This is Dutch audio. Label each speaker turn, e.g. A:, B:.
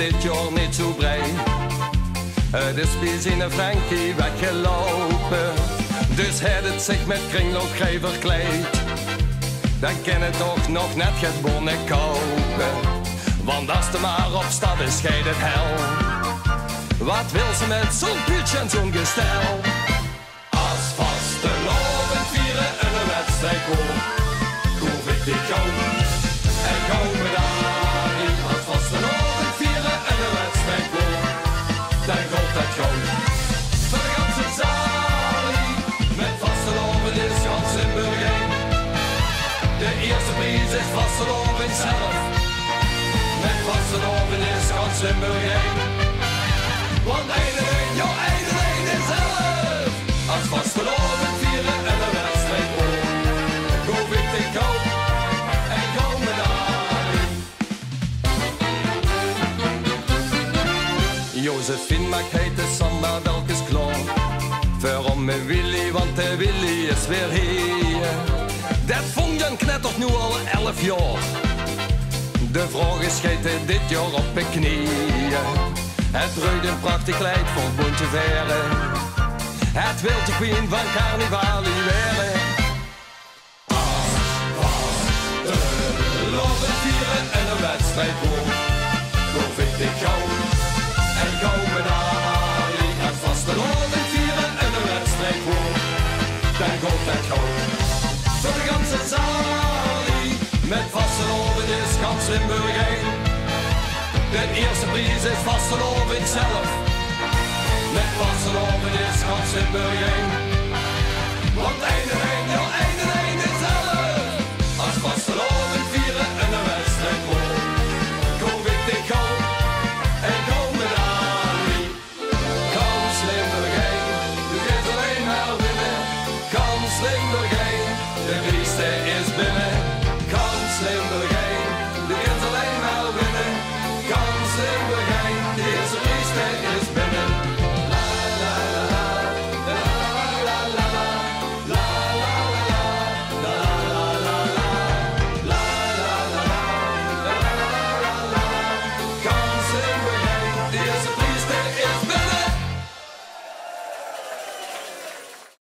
A: dit jaar niet zo breed. Het is bij zijn Frankie weggelopen. Dus had het zich met kringloopgrij verkleed. Dan kan het toch nog net geen bonnen kopen. Want als de maar op stad is, scheidt het hel. Wat wil ze met zo'n puutje en zo'n gestel? Als vastelovend vieren en een wedstrijd komt, hoef ik die koop en komen daarin. Als vastelovend vieren en een wedstrijd komt, dan komt het goed. Voor de ganse zalie, met vastelovend is gans Limburg heen. De eerste prijs is vastelovend zelf. Met vastelovend is gans Limburg heen. Want iedereen, ja iedereen is zelf. Als vastelovend vieren en een wedstrijd voor, hoef ik te koop en komen daarin. Josephine maakt hij de samba welkens klaar. Waarom met Willy, want de Willy is weer hier. Dat vongen knettert nu al 11 jaar. De vraag is, schijt hij dit jaar op mijn knieën? Het bruid een prachtig kleid voor het bondje veren. Het wil de queen van carnivali weren. Als vastelovend vieren en een wedstrijd voor, hoef ik dit gauw en komen daarin. Als vastelovend vieren en een wedstrijd voor, dan komt het gauw. Voor de ganse zalie, met vastelovend is gans Limburg heen. De eerste prijs is vastelovend zelf. Met vastelovend is gans Limburg heen. Want iedereen